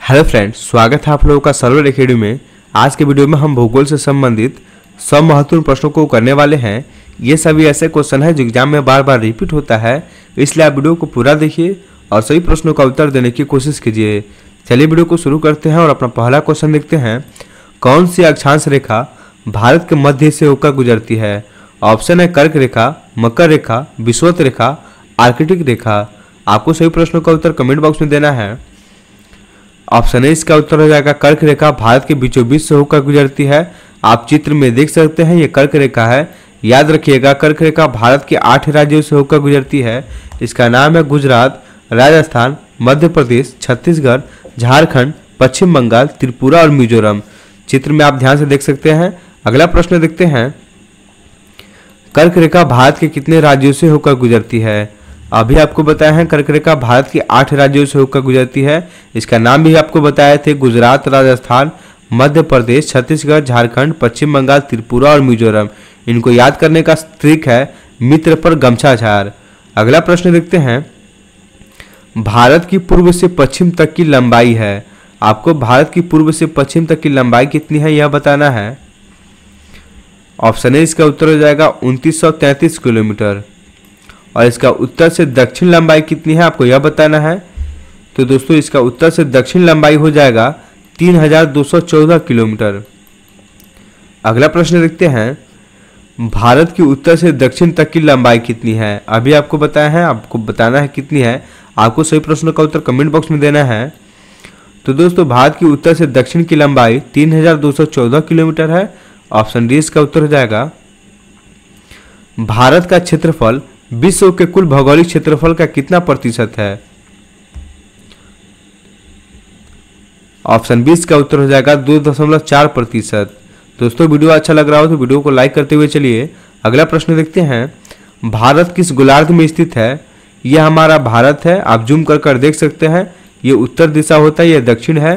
Hello friends, स्वागत है आप लोगों का सर्वर एकेडमी में। आज के वीडियो में हम भूगोल से संबंधित सब महत्वपूर्ण प्रश्नों को करने वाले हैं। ये सभी ऐसे क्वेश्चन है जो एग्जाम में बार बार रिपीट होता है, इसलिए आप वीडियो को पूरा देखिए और सभी प्रश्नों का उत्तर देने की कोशिश कीजिए। चलिए वीडियो को शुरू करते हैं और अपना पहला क्वेश्चन देखते हैं। कौन सी अक्षांश रेखा भारत के मध्य से होकर गुजरती है? ऑप्शन है कर्क रेखा, मकर रेखा, विषुवत रेखा, आर्कटिक रेखा। आपको सही प्रश्नों का उत्तर कमेंट बॉक्स में देना है। ऑप्शन ए इसका उत्तर हो जाएगा कर्क रेखा भारत के बीचों बीच से होकर गुजरती है। आप चित्र में देख सकते हैं ये कर्क रेखा है। याद रखिएगा कर्क रेखा भारत के 8 राज्यों से होकर गुजरती है। इसका नाम है गुजरात, राजस्थान, मध्य प्रदेश, छत्तीसगढ़, झारखंड, पश्चिम बंगाल, त्रिपुरा और मिजोरम। चित्र में आप ध्यान से देख सकते हैं। अगला प्रश्न देखते हैं। कर्क रेखा भारत के कितने राज्यों से होकर गुजरती है? अभी आपको बताया है कर्क रेखा भारत के 8 राज्यों से होकर गुजरती है। इसका नाम भी आपको बताए थे गुजरात, राजस्थान, मध्य प्रदेश, छत्तीसगढ़, झारखंड, पश्चिम बंगाल, त्रिपुरा और मिजोरम। इनको याद करने का ट्रिक है मित्र पर गमछा झार। अगला प्रश्न देखते हैं। भारत की पूर्व से पश्चिम तक की लंबाई है। आपको भारत की पूर्व से पश्चिम तक की लंबाई कितनी है यह बताना है। ऑप्शन ए इसका उत्तर हो जाएगा 2933 किलोमीटर। और इसका उत्तर से दक्षिण लंबाई कितनी है आपको यह बताना है। तो दोस्तों इसका उत्तर से दक्षिण लंबाई हो जाएगा 3214 किलोमीटर। अगला प्रश्न देखते हैं। भारत की उत्तर से दक्षिण तक की लंबाई कितनी है? अभी आपको बताया है, आपको बताना है कितनी है। आपको सही प्रश्नों का उत्तर कमेंट बॉक्स में देना है। तो दोस्तों भारत की उत्तर से दक्षिण की लंबाई 3214 किलोमीटर है। ऑप्शन डी इसका उत्तर हो जाएगा। भारत का क्षेत्रफल विश्व के कुल भौगोलिक क्षेत्रफल का कितना प्रतिशत है? ऑप्शन 20 का उत्तर हो जाएगा 2.4%। दोस्तों वीडियो अच्छा लग रहा हो तो वीडियो को लाइक करते हुए चलिए अगला प्रश्न देखते हैं। भारत किस गोलार्ध में स्थित है? यह हमारा भारत है। आप जूम कर देख सकते हैं। ये उत्तर दिशा होता है, यह दक्षिण है,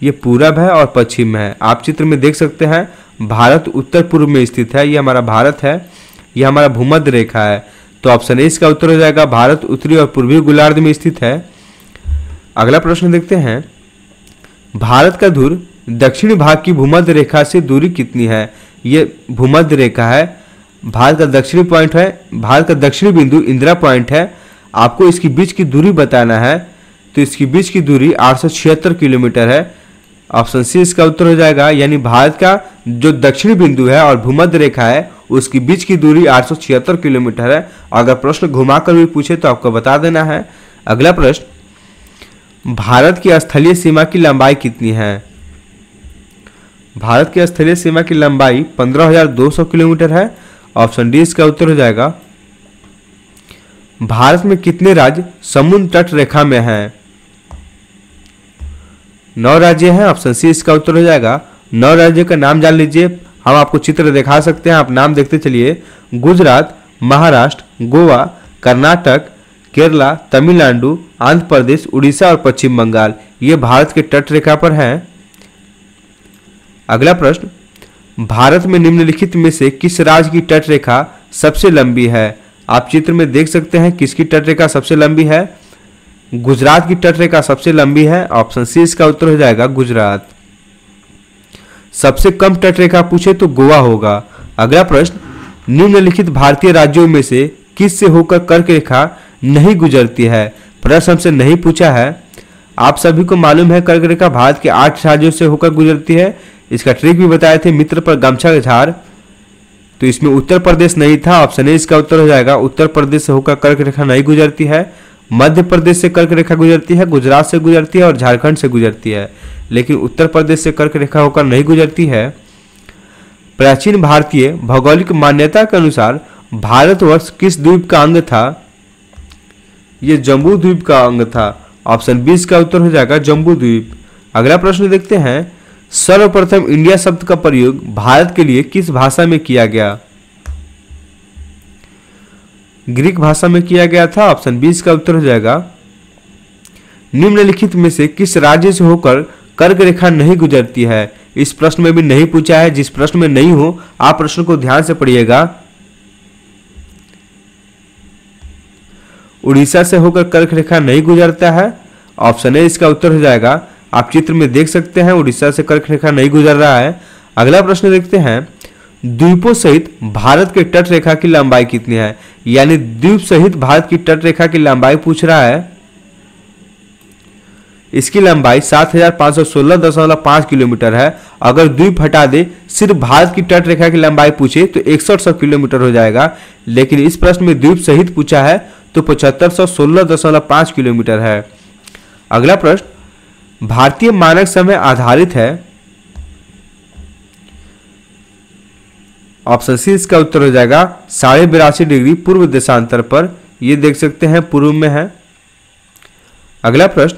ये पूरब है और पश्चिम है। आप चित्र में देख सकते हैं भारत उत्तर पूर्व में स्थित है। यह हमारा भारत है, यह हमारा भूमध्य रेखा है। तो ऑप्शन ए इसका उत्तर हो जाएगा भारत उत्तरी और पूर्वी गोलार्ध में स्थित है। अगला प्रश्न देखते हैं। भारत का ध्रुव दक्षिणी भाग की भूमध्य रेखा से दूरी कितनी है? ये भूमध्य रेखा है। भारत का दक्षिणी पॉइंट है, भारत का दक्षिणी बिंदु इंदिरा पॉइंट है। आपको इसकी बीच की दूरी बताना है। तो इसकी बीच की दूरी 876 किलोमीटर है। ऑप्शन सी इसका उत्तर हो जाएगा। यानी भारत का जो दक्षिणी बिंदु है और भूमध्य रेखा है उसकी बीच की दूरी 876 किलोमीटर है। अगर प्रश्न घुमाकर भी पूछे तो आपको बता देना है। अगला प्रश्न। भारत की स्थलीय सीमा की लंबाई कितनी है? भारत की स्थलीय सीमा की लंबाई 15,200 किलोमीटर है। ऑप्शन डी इसका उत्तर हो जाएगा। भारत में कितने राज्य समुद्र तट रेखा में हैं? 9 राज्य हैं। ऑप्शन सी इसका उत्तर हो जाएगा। 9 राज्यों का नाम जान लीजिए। हम आपको चित्र दिखा सकते हैं, आप नाम देखते चलिए। गुजरात, महाराष्ट्र, गोवा, कर्नाटक, केरला, तमिलनाडु, आंध्र प्रदेश, उड़ीसा और पश्चिम बंगाल। ये भारत के तट रेखा पर हैं। अगला प्रश्न। भारत में निम्नलिखित में से किस राज्य की तट रेखा सबसे लंबी है? आप चित्र में देख सकते हैं किसकी तट रेखा सबसे लंबी है। गुजरात की तट रेखा सबसे लंबी है। ऑप्शन सी इसका उत्तर हो जाएगा गुजरात। सबसे कम तट रेखा पूछे तो गोवा होगा। अगला प्रश्न। निम्नलिखित भारतीय राज्यों में से किस से होकर कर्क रेखा नहीं गुजरती है? प्रश्न हमसे नहीं पूछा है। आप सभी को मालूम है कर्क रेखा भारत के 8 राज्यों से होकर गुजरती है। इसका ट्रिक भी बताए थे मित्र पर गमछा झार। तो इसमें उत्तर प्रदेश नहीं था। ऑप्शन ए इसका उत्तर हो जाएगा। उत्तर प्रदेश से होकर कर्क रेखा नहीं गुजरती है। मध्य प्रदेश से कर्क रेखा गुजरती है, गुजरात से गुजरती है और झारखंड से गुजरती है, लेकिन उत्तर प्रदेश से कर्क रेखा होकर नहीं गुजरती है। प्राचीन भारतीय भौगोलिक मान्यता के अनुसार भारतवर्ष किस द्वीप का अंग था? यह जम्बू द्वीप का अंग था। ऑप्शन 20 का उत्तर हो जाएगा जम्बू द्वीप। अगला प्रश्न देखते हैं। सर्वप्रथम इंडिया शब्द का प्रयोग भारत के लिए किस भाषा में किया गया? ग्रीक भाषा में किया गया था। ऑप्शन 20 का उत्तर हो जाएगा। निम्नलिखित में से किस राज्य से होकर कर्क रेखा नहीं गुजरती है? इस प्रश्न में भी नहीं पूछा है। जिस प्रश्न में नहीं हो आप प्रश्न को ध्यान से पढ़िएगा। उड़ीसा से होकर कर्क रेखा नहीं गुजरता है। ऑप्शन ए इसका उत्तर हो जाएगा। आप चित्र में देख सकते हैं उड़ीसा से कर्क रेखा नहीं गुजर रहा है। अगला प्रश्न देखते हैं, द्वीपों सहित भारत के तट रेखा की लंबाई कितनी है? यानी द्वीप सहित भारत की तट रेखा की लंबाई पूछ रहा है। इसकी लंबाई 7516.5 किलोमीटर है। अगर द्वीप हटा दे, सिर्फ भारत की तट रेखा की लंबाई पूछे तो 6100 किलोमीटर हो जाएगा, लेकिन इस प्रश्न में द्वीप सहित पूछा है तो 7516.5 किलोमीटर है। अगला प्रश्न, भारतीय मानक समय आधारित है। ऑप्शन सी इसका उत्तर हो जाएगा 82.5 डिग्री पूर्व देशांतर पर। ये देख सकते हैं पूर्व में है। अगला प्रश्न,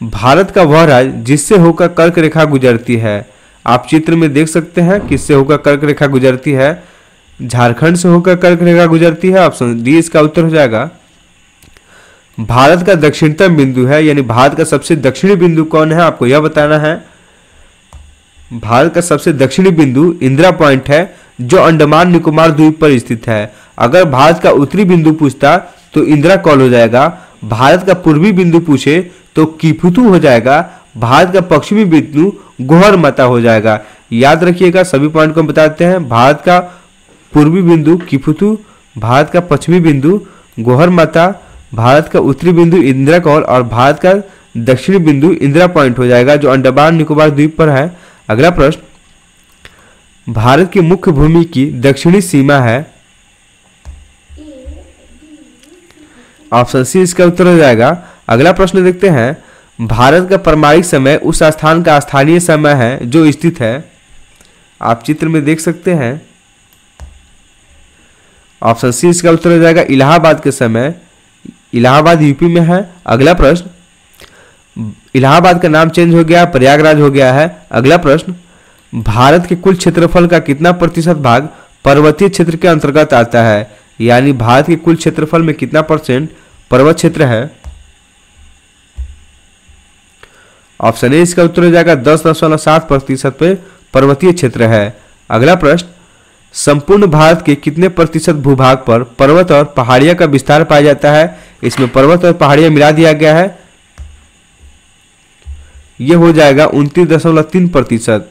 भारत का वह राज्य जिससे होकर कर्क रेखा गुजरती है। आप चित्र में देख सकते हैं किससे होकर कर्क रेखा गुजरती है। झारखंड से होकर कर्क रेखा गुजरती है। ऑप्शन डी इसका उत्तर हो जाएगा। भारत का दक्षिणतम बिंदु है, यानी भारत का सबसे दक्षिणी बिंदु कौन है, आपको यह बताना है। भारत का सबसे दक्षिणी बिंदु इंदिरा पॉइंट है, जो अंडमान निकोबार द्वीप पर स्थित है। अगर भारत का उत्तरी बिंदु पूछता तो इंदिरा कॉल हो जाएगा। भारत का पूर्वी बिंदु पूछे तो कीफुतु हो जाएगा। भारत का पश्चिमी बिंदु गोहरमता हो जाएगा। याद रखिएगा, सभी पॉइंट को बताते हैं। भारत का पूर्वी बिंदु कीफुतु, भारत का पश्चिमी बिंदु गोहरमता, भारत का उत्तरी बिंदु इंदिरा कॉल और भारत का दक्षिणी बिंदु इंदिरा पॉइंट हो जाएगा, जो अंडमान निकोबार द्वीप पर है। अगला प्रश्न, भारत की मुख्य भूमि की दक्षिणी सीमा है। ऑप्शन सी इसका उत्तर हो जाएगा। अगला प्रश्न देखते हैं, भारत का परमाणिक समय उस स्थान का स्थानीय समय है जो स्थित है। आप चित्र में देख सकते हैं। ऑप्शन सी इसका उत्तर हो जाएगा इलाहाबाद के समय। इलाहाबाद यूपी में है। अगला प्रश्न, इलाहाबाद का नाम चेंज हो गया, प्रयागराज हो गया है। अगला प्रश्न, भारत के कुल क्षेत्रफल का कितना प्रतिशत भाग पर्वतीय क्षेत्र के अंतर्गत आता है? यानी भारत के कुल क्षेत्रफल में कितना परसेंट पर्वत क्षेत्र है? ऑप्शन ए इसका उत्तर हो जाएगा 10.7% पे पर्वतीय क्षेत्र है। अगला प्रश्न, संपूर्ण भारत के कितने प्रतिशत भूभाग पर पर्वत और पहाड़ियां का विस्तार पाया जाता है? इसमें पर्वत और पहाड़ियां मिला दिया गया है। यह हो जाएगा 29.3%।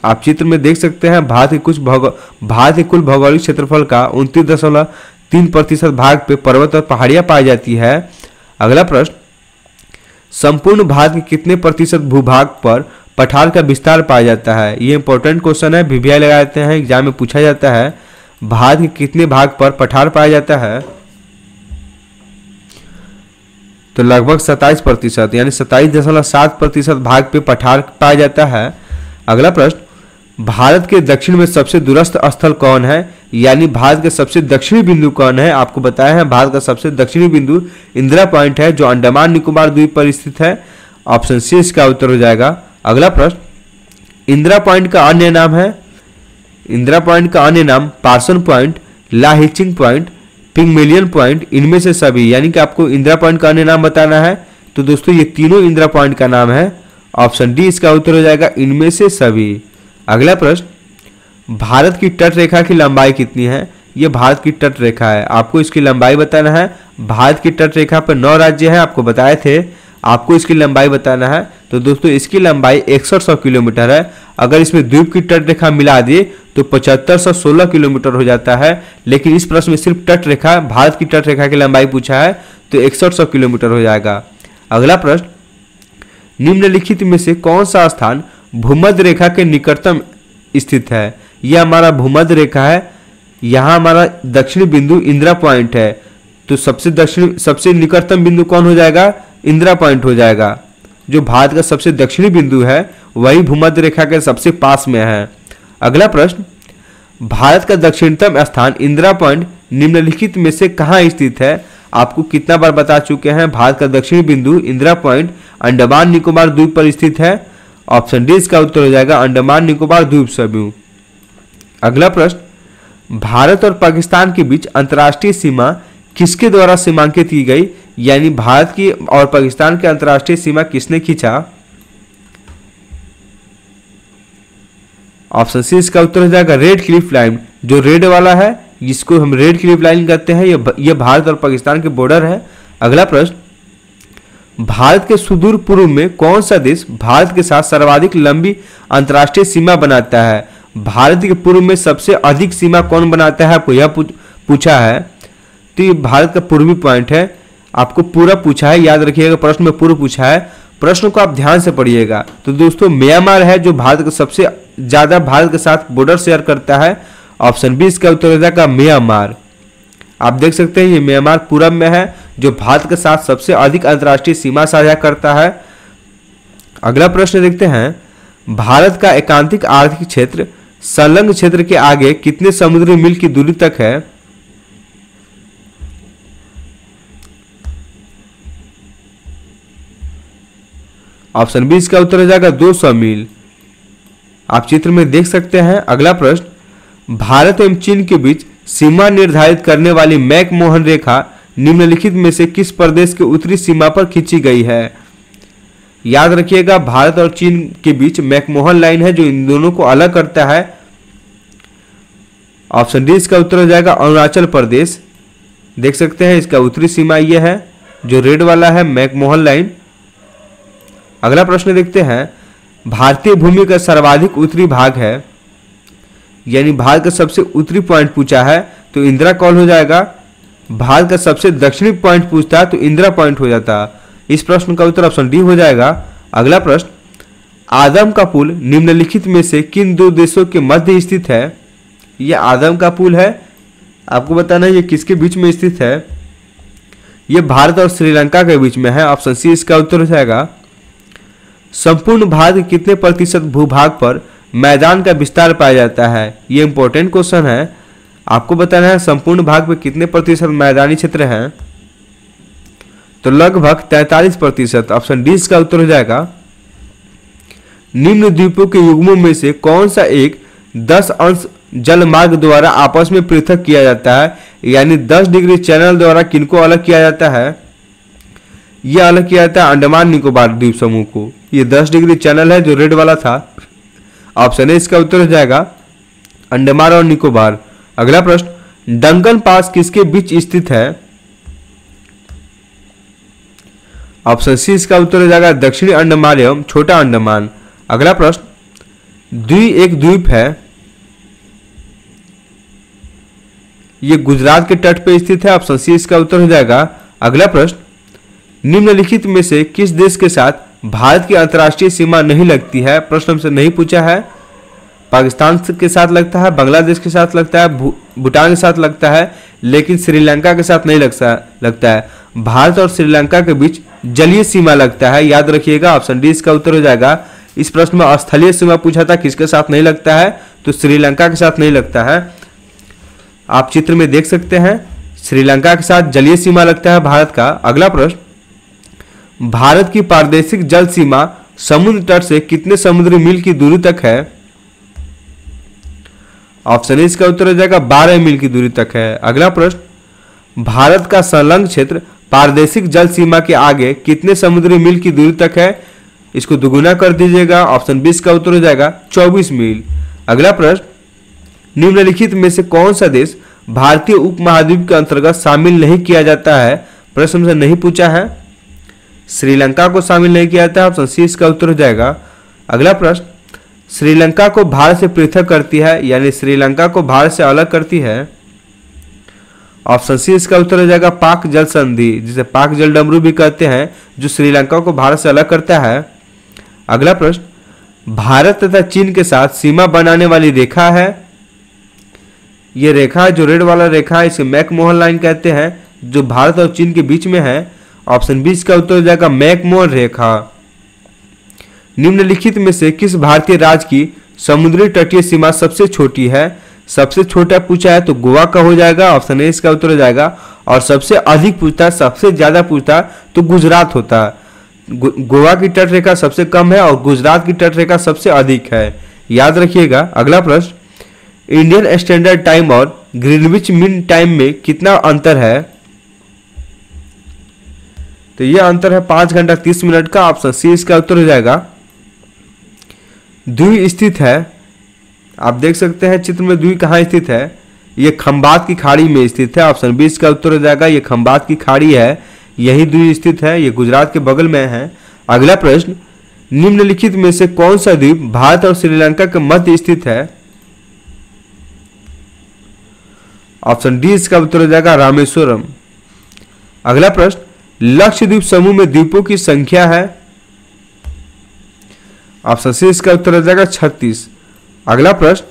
आप चित्र में देख सकते हैं भारत के कुल भौगोलिक क्षेत्रफल का 29.3% भाग पे पर्वत और पहाड़ियां पाई जाती है। अगला प्रश्न, संपूर्ण भारत के कितने प्रतिशत भूभाग पर पठार का विस्तार पाया जाता है? ये इंपॉर्टेंट क्वेश्चन है, वीवीआई लगाते हैं, एग्जाम में पूछा जाता है। भारत के कितने भाग पर पठार पाया जाता है? तो लगभग 27%, यानी 27.7% भाग पे पठार पाया जाता है। अगला प्रश्न, भारत के दक्षिण में सबसे दूरस्थ स्थल कौन है? यानी भारत के सबसे दक्षिणी बिंदु कौन है? आपको बताया है भारत का सबसे दक्षिणी बिंदु इंदिरा पॉइंट है, जो अंडमान निकोबार द्वीप पर स्थित है। ऑप्शन सी इसका उत्तर हो जाएगा। अगला प्रश्न, इंदिरा पॉइंट का अन्य नाम है। इंदिरा पॉइंट का अन्य नाम पार्सन पॉइंट, लाहिचिंग पॉइंट, पिग्मेलियन पॉइंट, इनमें से सभी। यानी कि आपको इंदिरा पॉइंट का अन्य नाम बताना है। तो दोस्तों ये तीनों इंदिरा पॉइंट का नाम है। ऑप्शन डी इसका उत्तर हो जाएगा इनमें से सभी। अगला प्रश्न, भारत की तट रेखा की लंबाई कितनी है? यह भारत की तट रेखा है, आपको इसकी लंबाई बताना है। भारत की तट रेखा पर 9 राज्य हैं, आपको बताए थे, आपको इसकी लंबाई बताना है। तो दोस्तों इसकी लंबाई 6100 किलोमीटर है। अगर इसमें द्वीप की तट रेखा मिला दिए तो 7516 किलोमीटर हो जाता है, लेकिन इस प्रश्न में सिर्फ तट रेखा, भारत की तट रेखा की लंबाई पूछा है तो 6100 किलोमीटर हो जाएगा। अगला प्रश्न, निम्नलिखित में से कौन सा स्थान भूमध्य रेखा के निकटतम स्थित है? यह हमारा भूमध्य रेखा है, यहाँ हमारा दक्षिणी बिंदु इंदिरा पॉइंट है, तो सबसे निकटतम बिंदु कौन हो जाएगा? इंदिरा पॉइंट हो जाएगा। जो भारत का सबसे दक्षिणी बिंदु है वही भूमध्य रेखा के सबसे पास में है। अगला प्रश्न, भारत का दक्षिणतम स्थान इंदिरा पॉइंट निम्नलिखित में से कहाँ स्थित है? आपको कितना बार बता चुके हैं, भारत का दक्षिणी बिंदु इंदिरा पॉइंट अंडमान निकोबार द्वीप पर स्थित है। ऑप्शन डी इसका उत्तर हो जाएगा अंडमान निकोबार द्वीप समूह। अगला प्रश्न, भारत और पाकिस्तान के बीच अंतर्राष्ट्रीय सीमा किसके द्वारा सीमांकित की गई? यानी भारत की और पाकिस्तान की अंतर्राष्ट्रीय सीमा किसने खींचा? ऑप्शन सी इसका उत्तर हो जाएगा रेड क्लिफ लाइन। जो रेड वाला है, जिसको हम रेड क्लिफ लाइन कहते हैं, यह भारत और पाकिस्तान के बॉर्डर है। अगला प्रश्न, भारत के सुदूर पूर्व में कौन सा देश भारत के साथ सर्वाधिक लंबी अंतर्राष्ट्रीय सीमा बनाता है? भारत के पूर्व में सबसे अधिक सीमा कौन बनाता है, आपको यह पूछा है। तो ये भारत का पूर्वी पॉइंट है, आपको पूरा पूछा है, याद रखिएगा प्रश्न में पूर्व पूछा है। प्रश्न को आप ध्यान से पढ़िएगा। तो दोस्तों म्यांमार है जो भारत का सबसे ज्यादा भारत के साथ बॉर्डर शेयर करता है। ऑप्शन बी इसका उत्तर हो जाएगा म्यांमार। आप देख सकते हैं ये म्यांमार पूरब में है जो भारत के साथ सबसे अधिक अंतर्राष्ट्रीय सीमा साझा करता है। अगला प्रश्न देखते हैं, भारत का एकांतिक आर्थिक क्षेत्र संलग्न क्षेत्र के आगे कितने समुद्री मील की दूरी तक है? ऑप्शन बी इसका उत्तर हो जाएगा 200 मील। आप चित्र में देख सकते हैं। अगला प्रश्न, भारत एवं चीन के बीच सीमा निर्धारित करने वाली मैकमोहन रेखा निम्नलिखित में से किस प्रदेश के उत्तरी सीमा पर खींची गई है? याद रखिएगा भारत और चीन के बीच मैकमोहन लाइन है जो इन दोनों को अलग करता है। ऑप्शन डी इसका उत्तर हो जाएगा अरुणाचल प्रदेश। देख सकते हैं इसका उत्तरी सीमा यह है जो रेड वाला है, मैकमोहन लाइन। अगला प्रश्न देखते हैं, भारतीय भूमि का सर्वाधिक उत्तरी भाग है, यानी भारत का सबसे उत्तरी पॉइंट पूछा है तो इंदिरा कॉल हो जाएगा। भारत का सबसे दक्षिणी पॉइंट पूछता है तो इंदिरा पॉइंट हो जाता। इस प्रश्न का उत्तर ऑप्शन डी हो जाएगा। अगला प्रश्न, आदम का पुल निम्नलिखित में से किन दो देशों के मध्य स्थित है? यह आदम का पुल है, आपको बताना है ये किसके बीच में स्थित है। यह भारत और श्रीलंका के बीच में है। ऑप्शन सी इसका उत्तर हो जाएगा। संपूर्ण भारत के कितने प्रतिशत भूभाग पर मैदान का विस्तार पाया जाता है? ये इंपॉर्टेंट क्वेश्चन है, आपको बताना है संपूर्ण भाग में कितने प्रतिशत मैदानी क्षेत्र हैं। तो लगभग 43%। ऑप्शन डी इसका उत्तर हो जाएगा। निम्न द्वीपों के युग्मों में से कौन सा एक 10 अंश जल मार्ग द्वारा आपस में पृथक किया जाता है, यानी 10 डिग्री चैनल द्वारा किनको अलग किया जाता है? यह अलग किया जाता है अंडमान निकोबार द्वीप समूह को। ये 10 डिग्री चैनल है जो रेड वाला था। ऑप्शन ए इसका उत्तर हो जाएगा अंडमान और निकोबार। अगला प्रश्न, डंकन पास किसके बीच स्थित है? ऑप्शन सी इसका उत्तर हो जाएगा दक्षिणी अंडमान एवं छोटा अंडमान। अगला प्रश्न, एक द्वीप है, ये गुजरात के तट पे स्थित है। ऑप्शन सी इसका उत्तर हो जाएगा। अगला प्रश्न, निम्नलिखित में से किस देश के साथ भारत की अंतर्राष्ट्रीय सीमा नहीं लगती है? प्रश्न हमसे नहीं पूछा है। पाकिस्तान के साथ लगता है, बांग्लादेश के साथ लगता है, भूटान के साथ लगता है, लेकिन श्रीलंका के साथ नहीं लगता है। भारत और श्रीलंका के बीच जलीय सीमा लगता है, याद रखिएगा। ऑप्शन डी इसका उत्तर हो जाएगा। इस प्रश्न में स्थलीय सीमा पूछा था, किसके साथ नहीं लगता है? तो श्रीलंका के साथ नहीं लगता है। आप चित्र में देख सकते हैं श्रीलंका के साथ जलीय सीमा लगता है भारत का। अगला प्रश्न, भारत की प्रादेशिक जल सीमा समुद्र तट से कितने समुद्री मील की दूरी तक है? ऑप्शन ए इसका उत्तर हो जाएगा 12 मील की दूरी तक है। अगला प्रश्न, भारत का संलग्न क्षेत्र प्रादेशिक जल सीमा के आगे कितने समुद्री मील की दूरी तक है? इसको दुगुना कर दीजिएगा। ऑप्शन बी का उत्तर हो जाएगा 24 मील। अगला प्रश्न, निम्नलिखित में से कौन सा देश भारतीय उपमहाद्वीप के अंतर्गत शामिल नहीं किया जाता है? प्रश्न से नहीं पूछा है। श्रीलंका को शामिल नहीं किया जाता है। ऑप्शन सी इसका उत्तर हो जाएगा। अगला प्रश्न, श्रीलंका को भारत से पृथक करती है, यानी श्रीलंका को भारत से अलग करती है। ऑप्शन सी इसका उत्तर हो जाएगा पाक जल संधि, जिसे पाक जल डमरू भी कहते हैं, जो श्रीलंका को भारत से अलग करता है। अगला प्रश्न, भारत तथा चीन के साथ सीमा बनाने वाली रेखा है, ये रेखा जो रेड वाला रेखा है इसे मैकमोहन लाइन कहते हैं, जो भारत और चीन के बीच में है। ऑप्शन बी इसका उत्तर हो जाएगा मैकमोहन रेखा। निम्नलिखित में से किस भारतीय राज्य की समुद्री तटीय सीमा सबसे छोटी है? सबसे छोटा पूछा है तो गोवा का हो जाएगा। ऑप्शन ए इसका उत्तर हो जाएगा। और सबसे अधिक पूछता, सबसे ज्यादा पूछता तो गुजरात होता। गोवा की तट रेखा सबसे कम है और गुजरात की तट रेखा सबसे अधिक है, याद रखिएगा। अगला प्रश्न, इंडियन स्टैंडर्ड टाइम और ग्रीनविच मीन टाइम में कितना अंतर है? तो यह अंतर है 5 घंटा 30 मिनट का। ऑप्शन सी इसका उत्तर हो जाएगा। द्वीप स्थित है, आप देख सकते हैं चित्र में द्वीप कहाँ स्थित है, यह खंबात की खाड़ी में स्थित है। ऑप्शन बी इसका उत्तर हो जाएगा। यह खंबात की खाड़ी है, यही द्वीप स्थित है, ये गुजरात के बगल में है। अगला प्रश्न, निम्नलिखित में से कौन सा द्वीप भारत और श्रीलंका के मध्य स्थित है? ऑप्शन डी इसका उत्तर हो जाएगा रामेश्वरम। अगला प्रश्न, लक्षद्वीप समूह में द्वीपों की संख्या है? ऑप्शन सी इसका उत्तर हो जाएगा 36। अगला प्रश्न,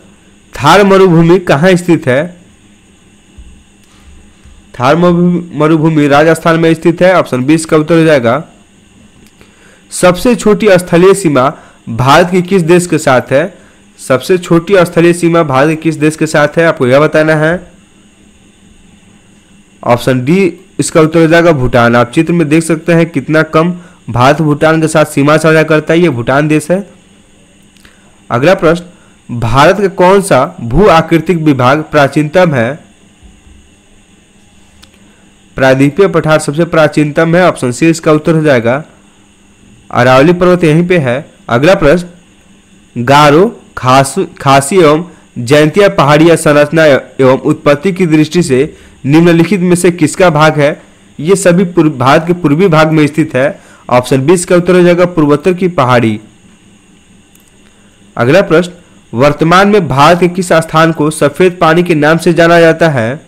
थार मरुभूमि कहाँ स्थित है? थार मरुभूमि राजस्थान में स्थित है। ऑप्शन बी इसका उत्तर हो जाएगा। सबसे छोटी स्थलीय सीमा भारत की किस देश के साथ है? सबसे छोटी स्थलीय सीमा भारत के किस देश के साथ है, आपको यह बताना है। ऑप्शन डी इसका उत्तर हो जाएगा भूटान। आप चित्र में देख सकते हैं कितना कम भारत भूटान के साथ सीमा साझा करता है, ये भूटान देश है। अगला प्रश्न, भारत का कौन सा भू आकृतिक विभाग प्राचीनतम है? प्रायद्वीपीय पठार सबसे प्राचीनतम है। ऑप्शन सी इसका उत्तर हो जाएगा। अरावली पर्वत यहीं पे है। अगला प्रश्न, गारो, खासी एवं जयंतिया पहाड़िया संरचना एवं उत्पत्ति की दृष्टि से निम्नलिखित में से किसका भाग है? ये सभी भारत के पूर्वी भाग में स्थित है। ऑप्शन बी इसका उत्तर हो जाएगा पूर्वोत्तर की पहाड़ी। अगला प्रश्न, वर्तमान में भारत के किस स्थान को सफेद पानी के नाम से जाना जाता है?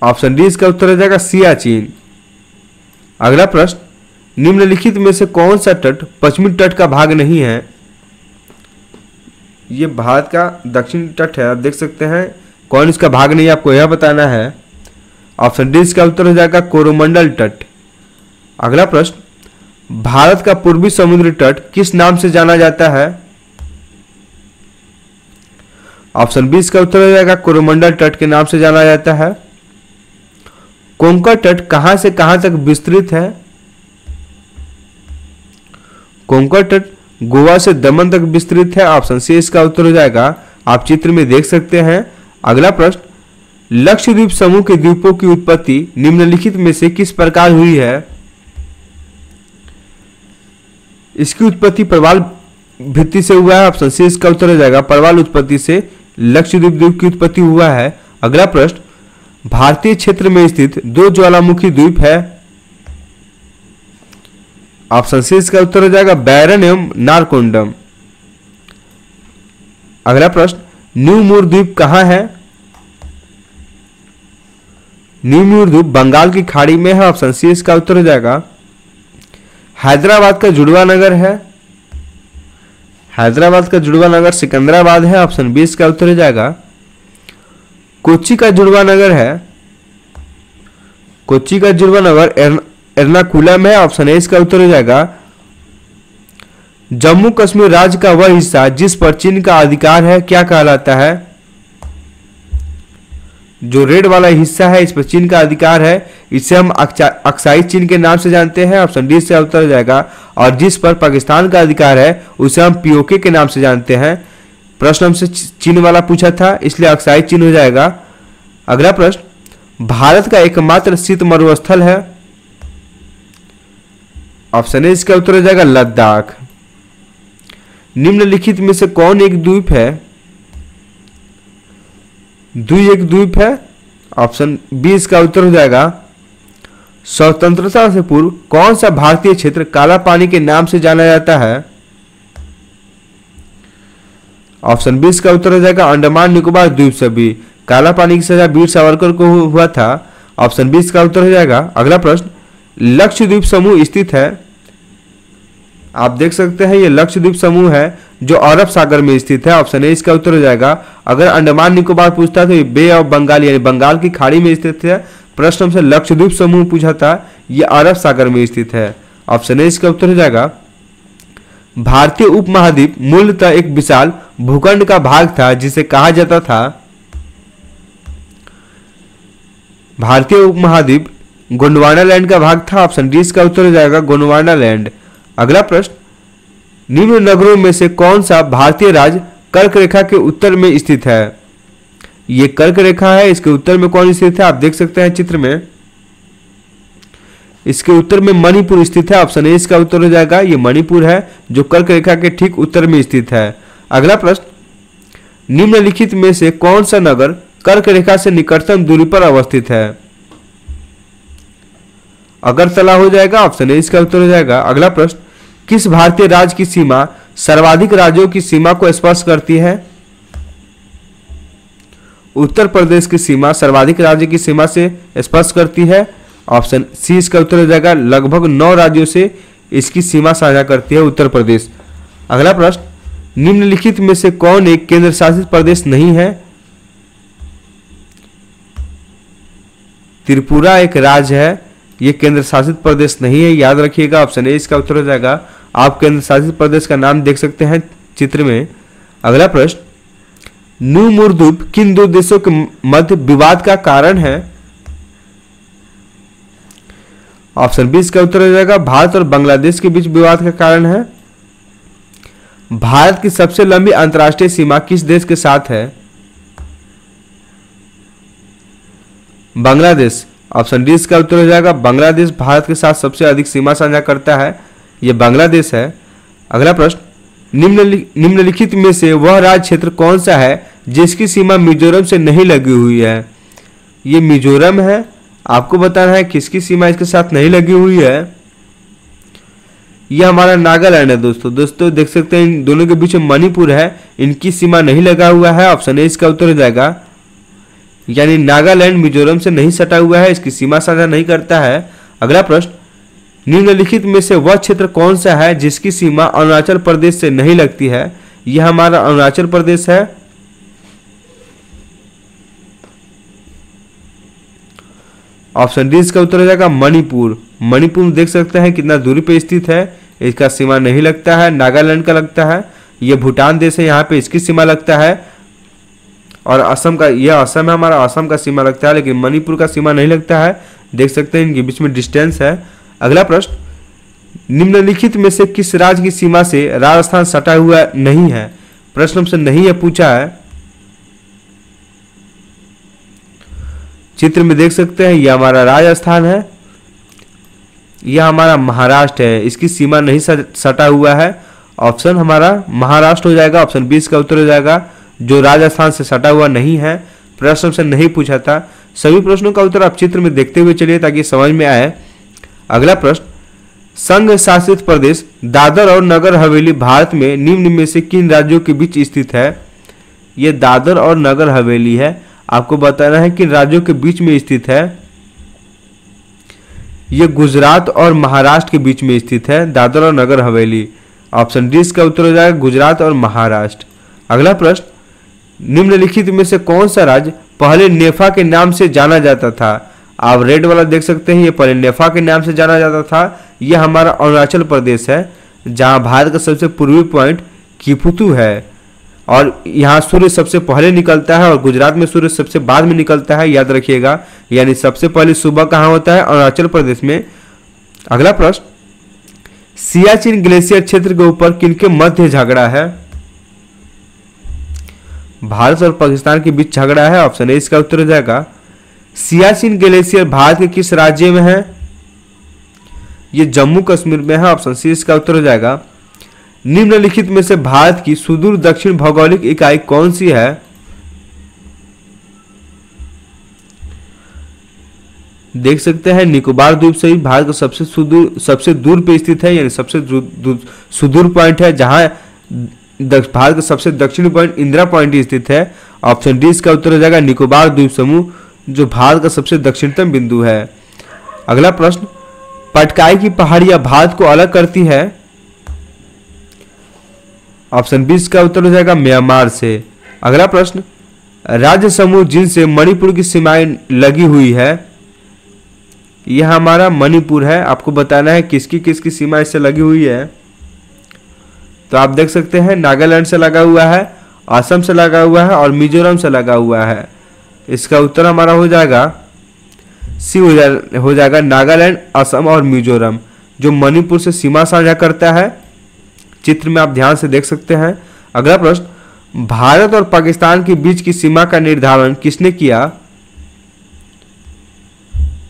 ऑप्शन डी इसका उत्तर हो जाएगा सियाचिन। अगला प्रश्न, निम्नलिखित में से कौन सा तट पश्चिमी तट का भाग नहीं है? ये भारत का दक्षिणी तट है, आप देख सकते हैं। कौन इसका भाग नहीं है, आपको यह बताना है। ऑप्शन डी इसका उत्तर हो जाएगा कोरोमंडल तट। अगला प्रश्न, भारत का पूर्वी समुद्री तट किस नाम से जाना जाता है? ऑप्शन बी इसका उत्तर हो जाएगा कोरोमंडल तट के नाम से जाना जाता है। कोंकण तट कहां से कहां तक विस्तृत है? कोंकण तट गोवा से दमन तक विस्तृत है। ऑप्शन सी इसका उत्तर हो जाएगा। आप चित्र में देख सकते हैं। अगला प्रश्न, लक्षद्वीप समूह के द्वीपों की उत्पत्ति निम्नलिखित में से किस प्रकार हुई है? इसकी उत्पत्ति प्रवाल भित्ति से हुआ है। ऑप्शन सी इसका उत्तर हो जाएगा। प्रवाल उत्पत्ति से लक्षद्वीप द्वीप की उत्पत्ति हुआ है। अगला प्रश्न, भारतीय क्षेत्र में स्थित दो ज्वालामुखी द्वीप है? ऑप्शन सी इसका उत्तर हो जाएगा बैरन एवं नारकोंडम। अगला प्रश्न, न्यू मूर द्वीप कहां है? न्यू मूर द्वीप बंगाल की खाड़ी में है। ऑप्शन सी इसका उत्तर हो जाएगा। हैदराबाद का जुड़वा नगर है? हैदराबाद का जुड़वा नगर सिकंदराबाद है। ऑप्शन बी इसका उत्तर हो जाएगा। कोच्चि का जुड़वा नगर है? कोच्चि का जुड़वा नगर एर्नाकुलम है। ऑप्शन ए इसका उत्तर हो जाएगा। जम्मू कश्मीर राज्य का वह हिस्सा जिस पर चीन का अधिकार है क्या कहलाता है? जो रेड वाला हिस्सा है इस पर चीन का अधिकार है, इसे हम अक्साई चीन के नाम से जानते हैं। ऑप्शन डी से उत्तर हो जाएगा। और जिस पर पाकिस्तान का अधिकार है उसे हम पीओके के नाम से जानते हैं। प्रश्न हमसे चीन वाला पूछा था, इसलिए अक्साई चीन हो जाएगा। अगला प्रश्न, भारत का एकमात्र शीत मरुस्थल है? ऑप्शन ए इसका उत्तर हो जाएगा लद्दाख। निम्नलिखित में से कौन एक द्वीप है? द्वी एक द्वीप है। ऑप्शन बी इसका उत्तर हो जाएगा। स्वतंत्रता से पूर्व कौन सा भारतीय क्षेत्र काला पानी के नाम से जाना जाता है? ऑप्शन बी इसका उत्तर हो जाएगा अंडमान निकोबार द्वीप समूह। काला पानी की सजा वीर सावरकर को हुआ था। ऑप्शन बी इसका उत्तर हो जाएगा। अगला प्रश्न, लक्षद्वीप समूह स्थित है? आप देख सकते हैं ये लक्षद्वीप समूह है जो अरब सागर में स्थित है। ऑप्शन ए इसका उत्तर हो जाएगा। अगर अंडमान निकोबार पूछता तो ये बे ऑफ बंगाल यानी बंगाल की खाड़ी में स्थित है। प्रश्न हमसे लक्षद्वीप समूह पूछा था, ये अरब सागर में स्थित है। ऑप्शन ए इसका उत्तर हो जाएगा। भारतीय उपमहाद्वीप मूलतः एक विशाल भूखंड का भाग था जिसे कहा जाता था। भारतीय उपमहाद्वीप गोंडवाना लैंड का भाग था। ऑप्शन डी इसका उत्तर हो जाएगा गोंडवाना लैंड। अगला प्रश्न, निम्न नगरों में से कौन सा भारतीय राज्य कर्क रेखा के उत्तर में स्थित है? ये कर्क रेखा है, इसके उत्तर में कौन स्थित है? आप देख सकते हैं चित्र में। इसके उत्तर में मणिपुर स्थित है। ऑप्शन ए इसका उत्तर हो जाएगा। ये मणिपुर है जो कर्क रेखा के ठीक उत्तर में स्थित है। अगला प्रश्न, निम्नलिखित में से कौन सा नगर कर्क रेखा से निकटतम दूरी पर अवस्थित है? अगरतला हो जाएगा, ऑप्शन ए इसका उत्तर हो जाएगा। अगला प्रश्न, किस भारतीय राज्य की सीमा सर्वाधिक राज्यों की सीमा को स्पर्श करती है? उत्तर प्रदेश की सीमा सर्वाधिक राज्य की सीमा से स्पर्श करती है, ऑप्शन सी इसका उत्तर हो जाएगा। लगभग 9 राज्यों से इसकी सीमा साझा करती है उत्तर प्रदेश। अगला प्रश्न, निम्नलिखित में से कौन एक केंद्र शासित प्रदेश नहीं है? त्रिपुरा एक राज्य है, यह केंद्र शासित प्रदेश नहीं है, याद रखिएगा, ऑप्शन ए इसका उत्तर हो जाएगा। आप केंद्र शासित प्रदेश का नाम देख सकते हैं चित्र में। अगला प्रश्न, न्यू मुरद्वीप किन दो देशों के मध्य विवाद का कारण है? ऑप्शन बी इसका उत्तर हो जाएगा। भारत और बांग्लादेश के बीच विवाद का कारण है। भारत की सबसे लंबी अंतर्राष्ट्रीय सीमा किस देश के साथ है? बांग्लादेश, ऑप्शन डी इसका उत्तर हो जाएगा। बांग्लादेश भारत के साथ सबसे अधिक सीमा साझा करता है, यह बांग्लादेश है। अगला प्रश्न, निम्नलिखित में से वह राज्य क्षेत्र कौन सा है जिसकी सीमा मिजोरम से नहीं लगी हुई है? ये मिजोरम है, आपको बताना है किसकी सीमा इसके साथ नहीं लगी हुई है। यह हमारा नागालैंड है दोस्तों देख सकते हैं इन दोनों के बीच में मणिपुर है, इनकी सीमा नहीं लगा हुआ है, ऑप्शन ए इसका उत्तर हो जाएगा। यानी नागालैंड मिजोरम से नहीं सटा हुआ है, इसकी सीमा साझा नहीं करता है। अगला प्रश्न, निम्नलिखित में से वह क्षेत्र कौन सा है जिसकी सीमा अरुणाचल प्रदेश से नहीं लगती है? यह हमारा अरुणाचल प्रदेश है। ऑप्शन डी इसका उत्तर हो जाएगा मणिपुर। मणिपुर देख सकते हैं कितना दूरी पे स्थित है, इसका सीमा नहीं लगता है, नागालैंड का लगता है। यह भूटान देश है, यहाँ पे इसकी सीमा लगता है। और असम का, यह असम है हमारा, असम का सीमा लगता है, लेकिन मणिपुर का सीमा नहीं लगता है। देख सकते हैं इनके बीच में डिस्टेंस है। अगला प्रश्न, निम्नलिखित में से किस राज्य की सीमा से राजस्थान सटा हुआ नहीं है? प्रश्न हमसे नहीं है पूछा है। चित्र में देख सकते हैं यह हमारा राजस्थान है, यह हमारा महाराष्ट्र है, इसकी सीमा नहीं सटा हुआ है। ऑप्शन हमारा महाराष्ट्र हो जाएगा, ऑप्शन 20 का उत्तर हो जाएगा, जो राजस्थान से सटा हुआ नहीं है। प्रश्न से नहीं पूछा था। सभी प्रश्नों का उत्तर आप चित्र में देखते हुए चलिए ताकि समझ में आए। अगला प्रश्न, संघ शासित प्रदेश दादर और नगर हवेली भारत में निम्न में से किन राज्यों के बीच स्थित है? यह दादर और नगर हवेली है, आपको बताना है किन राज्यों के बीच में स्थित है। यह गुजरात और महाराष्ट्र के बीच में स्थित है, दादर और नगर हवेली। ऑप्शन डी इसका उत्तर हो जाएगा, गुजरात और महाराष्ट्र। अगला प्रश्न, निम्नलिखित में से कौन सा राज्य पहले नेफा के नाम से जाना जाता था? आप रेड वाला देख सकते हैं, ये पहले नेफा के नाम से जाना जाता था। यह हमारा अरुणाचल प्रदेश है, जहां भारत का सबसे पूर्वी पॉइंट किफुतु है, और यहाँ सूर्य सबसे पहले निकलता है और गुजरात में सूर्य सबसे बाद में निकलता है, याद रखिएगा। यानी सबसे पहले सुबह कहाँ होता है? अरुणाचल प्रदेश में। अगला प्रश्न, सियाचिन ग्लेशियर क्षेत्र के ऊपर किनके मध्य झगड़ा है? भारत और पाकिस्तान के बीच झगड़ा है, ऑप्शन ए इसका उत्तर हो जाएगा। सियाचिन ग्लेशियर भारत के किस राज्य में है? ये जम्मू कश्मीर में है, ऑप्शन सी इसका उत्तर हो जाएगा। निम्नलिखित में से भारत की सुदूर दक्षिण भौगोलिक इकाई कौन सी है? देख सकते हैं निकोबार द्वीप सही भारत का सबसे दूर पे स्थित है, यानी सबसे सुदूर पॉइंट है, जहां भारत का सबसे दक्षिणी पॉइंट इंदिरा पॉइंट स्थित है। ऑप्शन डी इसका उत्तर हो जाएगा निकोबार द्वीप समूह, जो भारत का सबसे दक्षिणतम बिंदु है। अगला प्रश्न, पटकाई की पहाड़ियां भारत को अलग करती है? ऑप्शन 20 का उत्तर हो जाएगा म्यांमार से। अगला प्रश्न, राज्य समूह जिनसे मणिपुर की सीमाएं लगी हुई है, यह हमारा मणिपुर है। आपको बताना है किसकी किसकी सीमा इससे लगी हुई है। तो आप देख सकते हैं नागालैंड से लगा हुआ है, असम से लगा हुआ है और मिजोरम से लगा हुआ है। इसका उत्तर हमारा हो जाएगा सी हो जाएगा नागालैंड, असम और मिजोरम, जो मणिपुर से सीमा साझा करता है। चित्र में आप ध्यान से देख सकते हैं। अगला प्रश्न, भारत और पाकिस्तान के बीच की सीमा का निर्धारण किसने किया?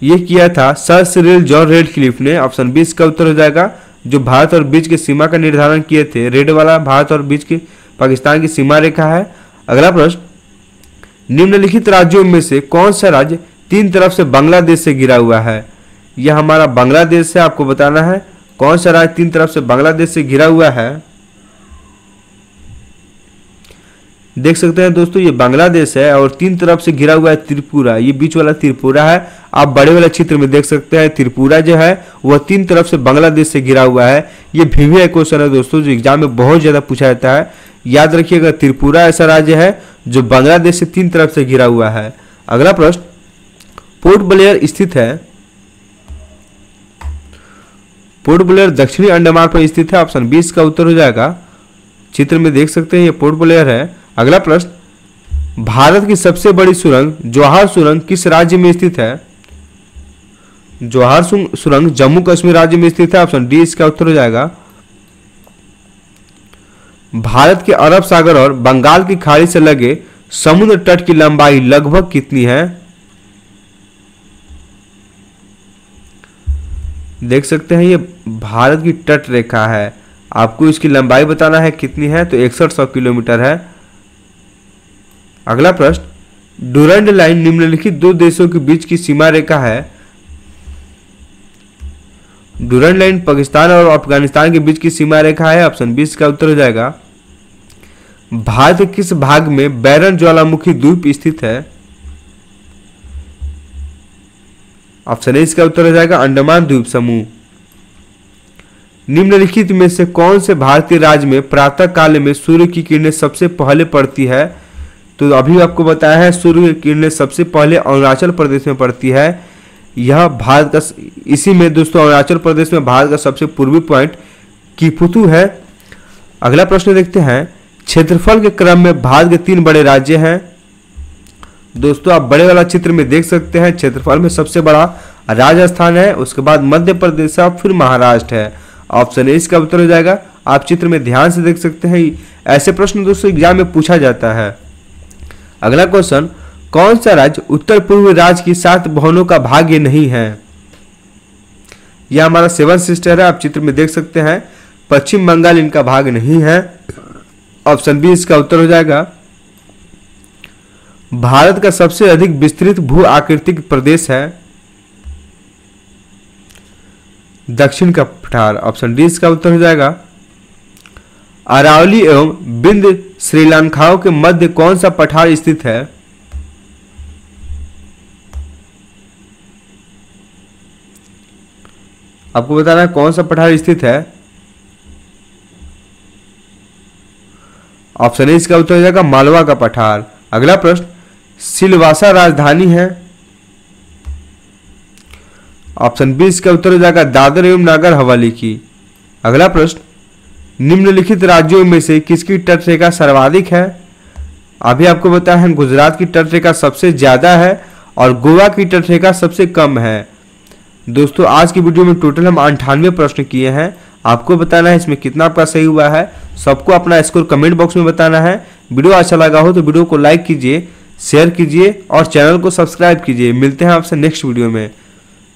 यह किया था सर सिरिल जॉन रेडक्लिफ ने। ऑप्शन 20 का उत्तर हो जाएगा, जो भारत और बीच की सीमा का निर्धारण किए थे। रेड वाला भारत और बीच की पाकिस्तान की सीमा रेखा है। अगला प्रश्न, निम्नलिखित राज्यों में से कौन सा राज्य तीन तरफ से बांग्लादेश से घिरा हुआ है? यह हमारा बांग्लादेश है। आपको बताना है कौन सा राज्य तीन तरफ से बांग्लादेश से घिरा हुआ है। देख सकते हैं दोस्तों, ये बांग्लादेश है और तीन तरफ से घिरा हुआ है त्रिपुरा। ये बीच वाला त्रिपुरा है। आप बड़े वाले चित्र में देख सकते हैं त्रिपुरा जो है वह तीन तरफ से बांग्लादेश से घिरा हुआ है। ये VVI क्वेश्चन है दोस्तों, जो एग्जाम में बहुत ज्यादा पूछा जाता है। याद रखिएगा, त्रिपुरा ऐसा राज्य है जो बांग्लादेश से तीन तरफ से घिरा हुआ है। अगला प्रश्न, पोर्ट ब्लेयर स्थित है। पोर्ट ब्लेयर दक्षिणी अंडमान पर स्थित है। ऑप्शन 20 का उत्तर हो जाएगा। चित्र में देख सकते हैं ये पोर्ट ब्लेयर है। अगला प्रश्न, भारत की सबसे बड़ी सुरंग जवाहर सुरंग किस राज्य में स्थित है। जवाहर सुरंग जम्मू कश्मीर राज्य में स्थित है। ऑप्शन डी इसका उत्तर हो जाएगा। भारत के अरब सागर और बंगाल की खाड़ी से लगे समुद्र तट की लंबाई लगभग कितनी है। देख सकते हैं ये भारत की तट रेखा है। आपको इसकी लंबाई बताना है कितनी है, तो 6100 किलोमीटर है। अगला प्रश्न, डुरंड लाइन निम्नलिखित दो देशों के बीच की सीमा रेखा है। डुरंड लाइन पाकिस्तान और अफगानिस्तान के बीच की सीमा रेखा है। ऑप्शन 20 का उत्तर हो जाएगा। भारत के किस भाग में बैरन ज्वालामुखी द्वीप स्थित है। ऑप्शन ए इसका उत्तर हो जाएगा अंडमान द्वीप समूह। निम्नलिखित में से कौन से भारतीय राज्य में प्रातः काल में सूर्य की किरणें सबसे पहले पड़ती है। तो अभी आपको बताया है सूर्य की किरणें सबसे पहले अरुणाचल प्रदेश में पड़ती है। यह भारत का, इसी में दोस्तों अरुणाचल प्रदेश में भारत का सबसे पूर्वी पॉइंट किपुतु है। अगला प्रश्न देखते हैं, क्षेत्रफल के क्रम में भारत के तीन बड़े राज्य हैं। दोस्तों आप बड़े वाला चित्र में देख सकते हैं क्षेत्रफल में सबसे बड़ा राजस्थान है, उसके बाद मध्य प्रदेश है, फिर महाराष्ट्र है। ऑप्शन ए इसका उत्तर हो जाएगा। आप चित्र में ध्यान से देख सकते हैं, ऐसे प्रश्न दोस्तों एग्जाम में पूछा जाता है। अगला क्वेश्चन, कौन सा राज्य उत्तर पूर्व राज्य की 7 बहनों का भाग्य नहीं है। यह हमारा 7 सिस्टर है। आप चित्र में देख सकते हैं पश्चिम बंगाल इनका भाग नहीं है। ऑप्शन बी इसका उत्तर हो जाएगा। भारत का सबसे अधिक विस्तृत भू आकृतिक प्रदेश है दक्षिण का पठार। ऑप्शन डी इसका उत्तर हो जाएगा। अरावली एवं बिंद श्रीलंकाओं के मध्य कौन सा पठार स्थित है। आपको बताना है कौन सा पठार स्थित है। ऑप्शन ए इसका उत्तर हो जाएगा मालवा का पठार। अगला प्रश्न, सिलवासा राजधानी है। ऑप्शन बी इसका उत्तर हो जाएगा दादर एवं नागर हवेली की। अगला प्रश्न, निम्नलिखित राज्यों में से किसकी तट रेखा सर्वाधिक है। अभी आपको बताया है गुजरात की तट रेखा सबसे ज्यादा है और गोवा की तट रेखा सबसे कम है। दोस्तों आज की वीडियो में टोटल हम 98 प्रश्न किए हैं। आपको बताना है इसमें कितना आपका सही हुआ है। सबको अपना स्कोर कमेंट बॉक्स में बताना है। वीडियो अच्छा लगा हो तो वीडियो को लाइक कीजिए, शेयर कीजिए और चैनल को सब्सक्राइब कीजिए। मिलते हैं आपसे नेक्स्ट वीडियो में।